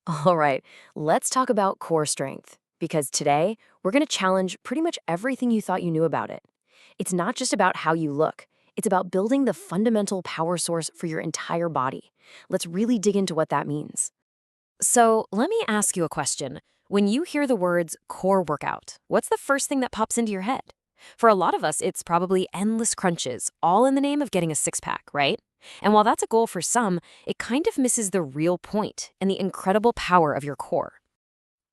All right, let's talk about core strength. Because today, we're going to challenge pretty much everything you thought you knew about it. It's not just about how you look, it's about building the fundamental power source for your entire body. Let's really dig into what that means. So, let me ask you a question. When you hear the words core workout, what's the first thing that pops into your head? For a lot of us, it's probably endless crunches, all in the name of getting a six pack, right? And while that's a goal for some, it kind of misses the real point and the incredible power of your core.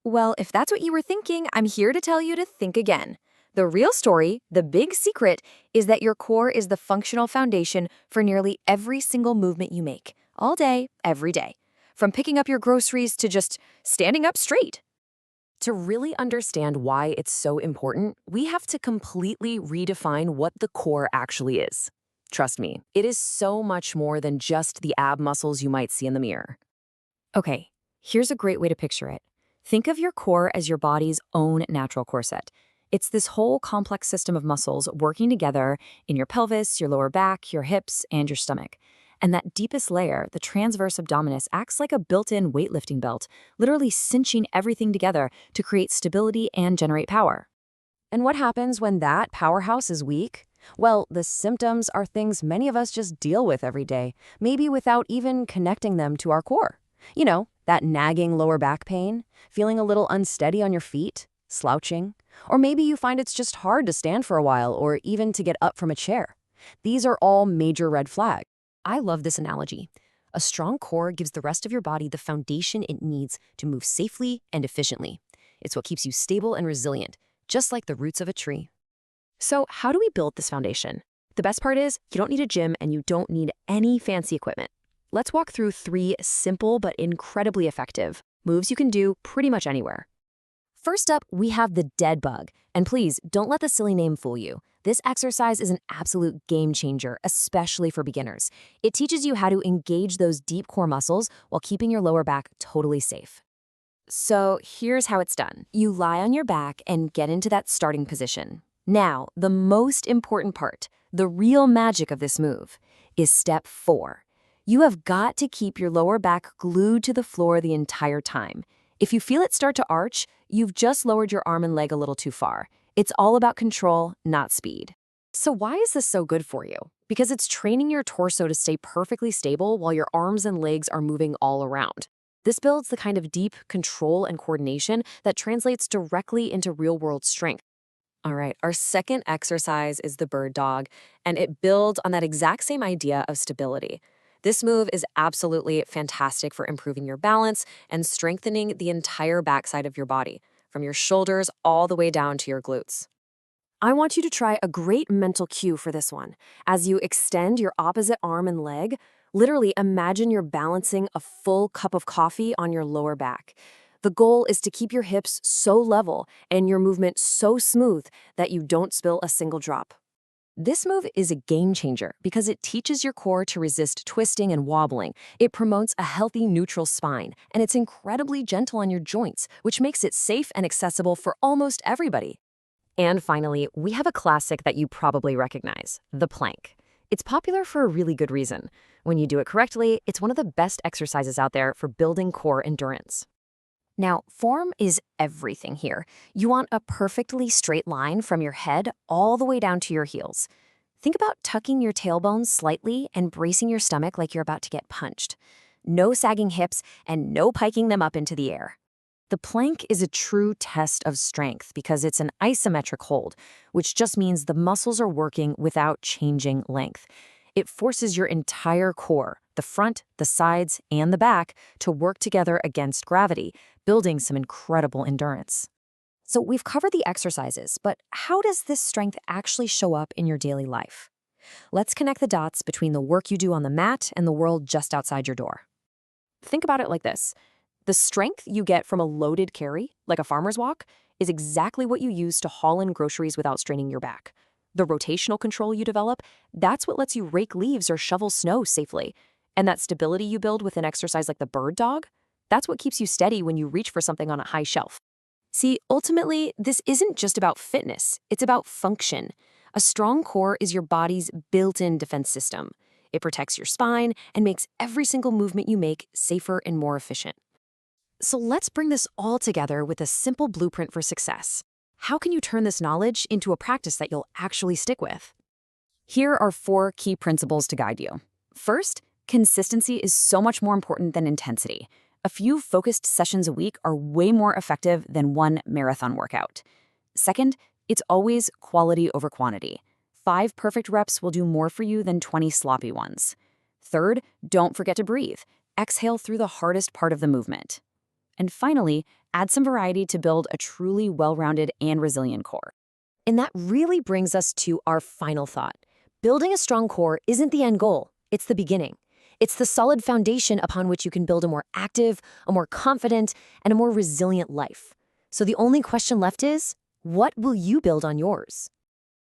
Well, if that's what you were thinking, I'm here to tell you to think again. The real story, the big secret, is that your core is the functional foundation for nearly every single movement you make, all day, every day. From picking up your groceries to just standing up straight. To really understand why it's so important, we have to completely redefine what the core actually is. Trust me, it is so much more than just the ab muscles you might see in the mirror. Okay, here's a great way to picture it. Think of your core as your body's own natural corset. It's this whole complex system of muscles working together in your pelvis, your lower back, your hips, and your stomach. And that deepest layer, the transverse abdominis, acts like a built-in weightlifting belt, literally cinching everything together to create stability and generate power. And what happens when that powerhouse is weak? Well, the symptoms are things many of us just deal with every day, maybe without even connecting them to our core. You know, that nagging lower back pain, feeling a little unsteady on your feet, slouching, or maybe you find it's just hard to stand for a while or even to get up from a chair. These are all major red flags. I love this analogy. A strong core gives the rest of your body the foundation it needs to move safely and efficiently. It's what keeps you stable and resilient, just like the roots of a tree. So, how do we build this foundation? The best part is, you don't need a gym and you don't need any fancy equipment. Let's walk through 3 simple but incredibly effective moves you can do pretty much anywhere. First up, we have the dead bug. And please, don't let the silly name fool you. This exercise is an absolute game changer, especially for beginners. It teaches you how to engage those deep core muscles while keeping your lower back totally safe. So here's how it's done. You lie on your back and get into that starting position. Now, the most important part, the real magic of this move, is step 4. You have got to keep your lower back glued to the floor the entire time. If you feel it start to arch, you've just lowered your arm and leg a little too far. It's all about control, not speed. So why is this so good for you? Because it's training your torso to stay perfectly stable while your arms and legs are moving all around. This builds the kind of deep control and coordination that translates directly into real-world strength. All right, our second exercise is the bird dog, and it builds on that exact same idea of stability. This move is absolutely fantastic for improving your balance and strengthening the entire backside of your body, from your shoulders all the way down to your glutes. I want you to try a great mental cue for this one. As you extend your opposite arm and leg, literally imagine you're balancing a full cup of coffee on your lower back. The goal is to keep your hips so level and your movement so smooth that you don't spill a single drop. This move is a game changer because it teaches your core to resist twisting and wobbling. It promotes a healthy neutral spine, and it's incredibly gentle on your joints, which makes it safe and accessible for almost everybody. And finally, we have a classic that you probably recognize, the plank. It's popular for a really good reason. When you do it correctly, it's one of the best exercises out there for building core endurance. Now, form is everything here. You want a perfectly straight line from your head all the way down to your heels. Think about tucking your tailbone slightly and bracing your stomach like you're about to get punched. No sagging hips and no piking them up into the air. The plank is a true test of strength because it's an isometric hold, which just means the muscles are working without changing length. It forces your entire core, the front, the sides, and the back, to work together against gravity, building some incredible endurance. So we've covered the exercises, but how does this strength actually show up in your daily life? Let's connect the dots between the work you do on the mat and the world just outside your door. Think about it like this. The strength you get from a loaded carry, like a farmer's walk, is exactly what you use to haul in groceries without straining your back. The rotational control you develop, that's what lets you rake leaves or shovel snow safely. And that stability you build with an exercise like the bird dog, that's what keeps you steady when you reach for something on a high shelf. See, ultimately, this isn't just about fitness, it's about function. A strong core is your body's built-in defense system. It protects your spine and makes every single movement you make safer and more efficient. So let's bring this all together with a simple blueprint for success. How can you turn this knowledge into a practice that you'll actually stick with? Here are 4 key principles to guide you. First, consistency is so much more important than intensity. A few focused sessions a week are way more effective than one marathon workout. Second, it's always quality over quantity. 5 perfect reps will do more for you than 20 sloppy ones. Third, don't forget to breathe. Exhale through the hardest part of the movement. And finally, add some variety to build a truly well-rounded and resilient core. And that really brings us to our final thought. Building a strong core isn't the end goal, it's the beginning. It's the solid foundation upon which you can build a more active, a more confident, and a more resilient life. So the only question left is, what will you build on yours?